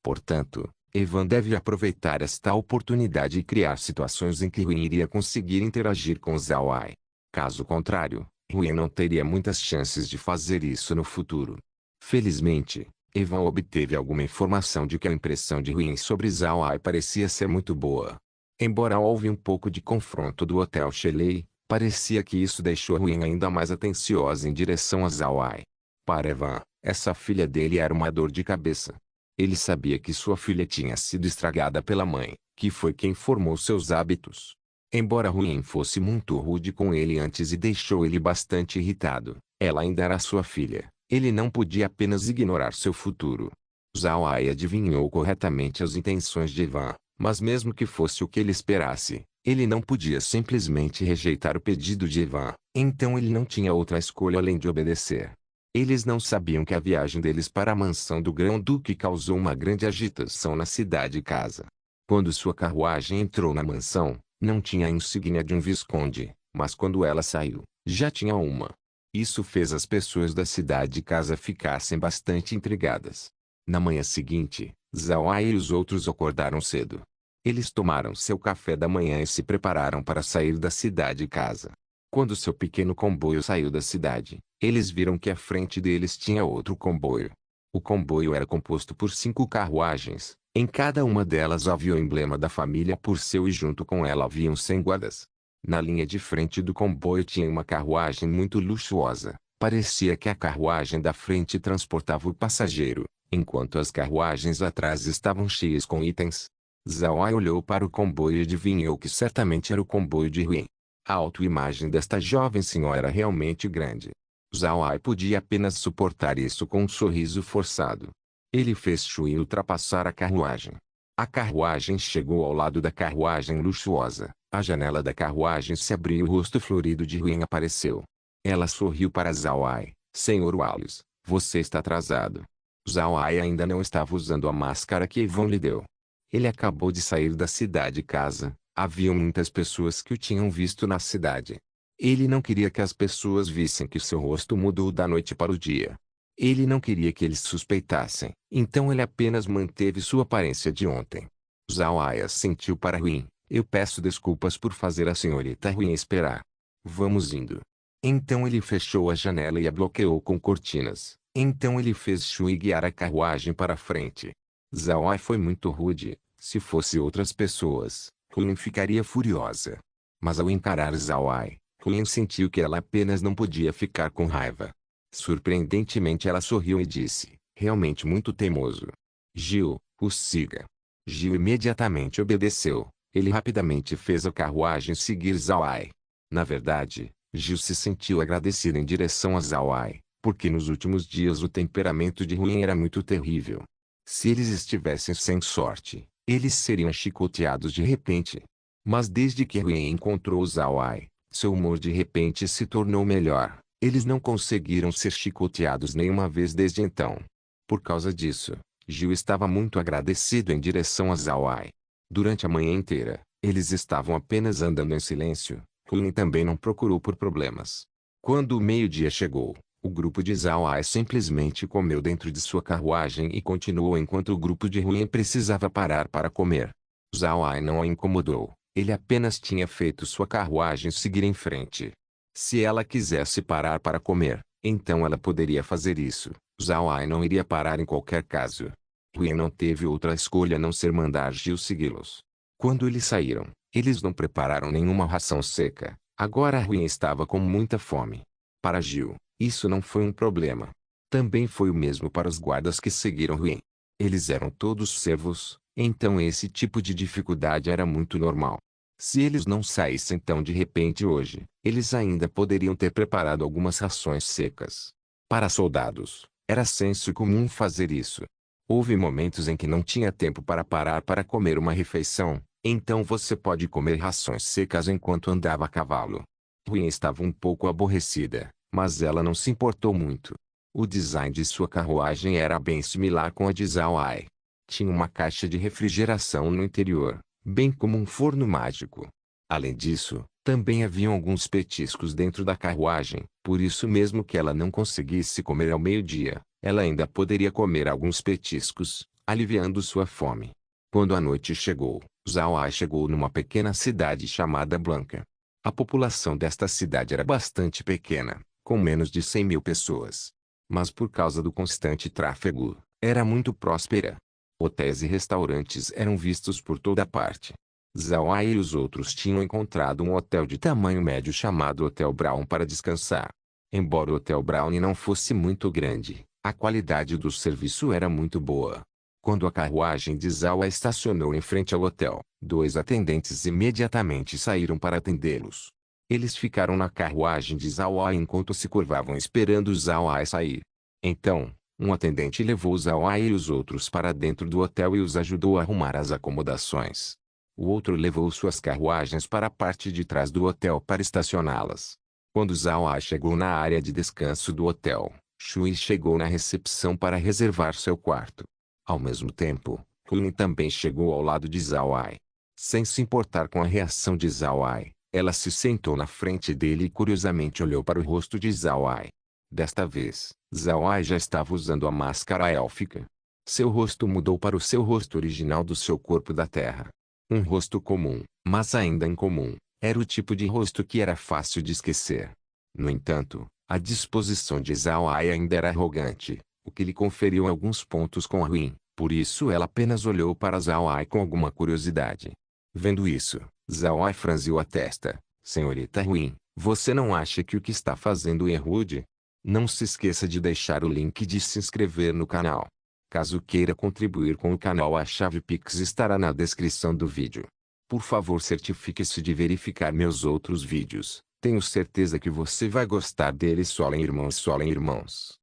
Portanto, Evan deve aproveitar esta oportunidade e criar situações em que Huin iria conseguir interagir com Zhao Ai. Caso contrário, Huin não teria muitas chances de fazer isso no futuro. Felizmente, Evan obteve alguma informação de que a impressão de Huin sobre Zhao Ai parecia ser muito boa. Embora houve um pouco de confronto do Hotel Shelley, parecia que isso deixou Huin ainda mais atenciosa em direção a Zhao Ai. Para Evan, essa filha dele era uma dor de cabeça. Ele sabia que sua filha tinha sido estragada pela mãe, que foi quem formou seus hábitos. Embora Huin fosse muito rude com ele antes e deixou ele bastante irritado, ela ainda era sua filha. Ele não podia apenas ignorar seu futuro. Zhao Ai adivinhou corretamente as intenções de Evan, mas mesmo que fosse o que ele esperasse, ele não podia simplesmente rejeitar o pedido de Evan, então ele não tinha outra escolha além de obedecer. Eles não sabiam que a viagem deles para a mansão do Grão-Duque causou uma grande agitação na cidade-casa. Quando sua carruagem entrou na mansão, não tinha a insígnia de um visconde, mas quando ela saiu, já tinha uma. Isso fez as pessoas da cidade-casa ficassem bastante intrigadas. Na manhã seguinte, Zhao Ai e os outros acordaram cedo. Eles tomaram seu café da manhã e se prepararam para sair da cidade-casa. Quando seu pequeno comboio saiu da cidade, eles viram que à frente deles tinha outro comboio. O comboio era composto por 5 carruagens, em cada uma delas havia o emblema da família Purcell e junto com ela haviam 100 guardas. Na linha de frente do comboio tinha uma carruagem muito luxuosa, parecia que a carruagem da frente transportava o passageiro, enquanto as carruagens atrás estavam cheias com itens. Zhao Ai olhou para o comboio e adivinhou que certamente era o comboio de Huin. A autoimagem desta jovem senhora era realmente grande. Zhao Ai podia apenas suportar isso com um sorriso forçado. Ele fez Shui ultrapassar a carruagem. A carruagem chegou ao lado da carruagem luxuosa. A janela da carruagem se abriu e o rosto florido de Huin apareceu. Ela sorriu para Zhao Ai. Senhor Wallace, você está atrasado. Zhao Ai ainda não estava usando a máscara que Evan lhe deu. Ele acabou de sair da cidade casa. Havia muitas pessoas que o tinham visto na cidade. Ele não queria que as pessoas vissem que seu rosto mudou da noite para o dia. Ele não queria que eles suspeitassem, então ele apenas manteve sua aparência de ontem. Zhao Ai assentiu para Huin. Eu peço desculpas por fazer a senhorita Huin esperar. Vamos indo. Então ele fechou a janela e a bloqueou com cortinas. Então ele fez Shui guiar a carruagem para frente. Zhao Ai foi muito rude. Se fosse outras pessoas, Huin ficaria furiosa. Mas ao encarar Zhao Ai, Huin sentiu que ela apenas não podia ficar com raiva. Surpreendentemente ela sorriu e disse, realmente muito teimoso. Gil, o siga. Gil imediatamente obedeceu. Ele rapidamente fez a carruagem seguir Zhao Ai. Na verdade, Gil se sentiu agradecido em direção a Zhao Ai, porque nos últimos dias o temperamento de Huin era muito terrível. Se eles estivessem sem sorte, eles seriam chicoteados de repente. Mas desde que Huin encontrou Zhao Ai, seu humor de repente se tornou melhor. Eles não conseguiram ser chicoteados nenhuma vez desde então. Por causa disso, Gil estava muito agradecido em direção a Zhao Ai. Durante a manhã inteira, eles estavam apenas andando em silêncio. Huin também não procurou por problemas. Quando o meio-dia chegou, o grupo de Zhao Ai simplesmente comeu dentro de sua carruagem e continuou enquanto o grupo de Huin precisava parar para comer. Zhao Ai não a incomodou. Ele apenas tinha feito sua carruagem seguir em frente. Se ela quisesse parar para comer, então ela poderia fazer isso. Zhao Ai não iria parar em qualquer caso. Huin não teve outra escolha a não ser mandar Gil segui-los. Quando eles saíram, eles não prepararam nenhuma ração seca. Agora Huin estava com muita fome. Para Gil, isso não foi um problema. Também foi o mesmo para os guardas que seguiram Huin. Eles eram todos servos, então esse tipo de dificuldade era muito normal. Se eles não saíssem tão de repente hoje, eles ainda poderiam ter preparado algumas rações secas. Para soldados, era senso comum fazer isso. Houve momentos em que não tinha tempo para parar para comer uma refeição, então você pode comer rações secas enquanto andava a cavalo. Huin estava um pouco aborrecida, mas ela não se importou muito. O design de sua carruagem era bem similar com a de Zhao Ai. Tinha uma caixa de refrigeração no interior, bem como um forno mágico. Além disso, também haviam alguns petiscos dentro da carruagem, por isso mesmo que ela não conseguisse comer ao meio-dia, ela ainda poderia comer alguns petiscos, aliviando sua fome. Quando a noite chegou, Zhao Ai chegou numa pequena cidade chamada Blanca. A população desta cidade era bastante pequena, com menos de 100.000 pessoas. Mas por causa do constante tráfego, era muito próspera. Hotéis e restaurantes eram vistos por toda parte. Zhao Ai e os outros tinham encontrado um hotel de tamanho médio chamado Hotel Brown para descansar. Embora o Hotel Brown não fosse muito grande, a qualidade do serviço era muito boa. Quando a carruagem de Zhao Ai estacionou em frente ao hotel, 2 atendentes imediatamente saíram para atendê-los. Eles ficaram na carruagem de Zhao Ai enquanto se curvavam esperando Zhao Ai sair. Então, um atendente levou Zhao Ai e os outros para dentro do hotel e os ajudou a arrumar as acomodações. O outro levou suas carruagens para a parte de trás do hotel para estacioná-las. Quando Zhao Ai chegou na área de descanso do hotel, Shui chegou na recepção para reservar seu quarto. Ao mesmo tempo, Huin também chegou ao lado de Zhao Ai. Sem se importar com a reação de Zhao Ai, ela se sentou na frente dele e curiosamente olhou para o rosto de Zhao Ai. Desta vez, Zhao Ai já estava usando a máscara élfica. Seu rosto mudou para o seu rosto original do seu corpo da terra. Um rosto comum, mas ainda incomum, era o tipo de rosto que era fácil de esquecer. No entanto, a disposição de Zhao Ai ainda era arrogante, o que lhe conferiu alguns pontos com a Huin, por isso ela apenas olhou para Zhao Ai com alguma curiosidade. Vendo isso, Zhao Ai franziu a testa. Senhorita Huin, você não acha que o que está fazendo é rude? Não se esqueça de deixar o link de se inscrever no canal. Caso queira contribuir com o canal, a chave Pix estará na descrição do vídeo. Por favor, certifique-se de verificar meus outros vídeos. Tenho certeza que você vai gostar deles. Só em irmãos, só em irmãos.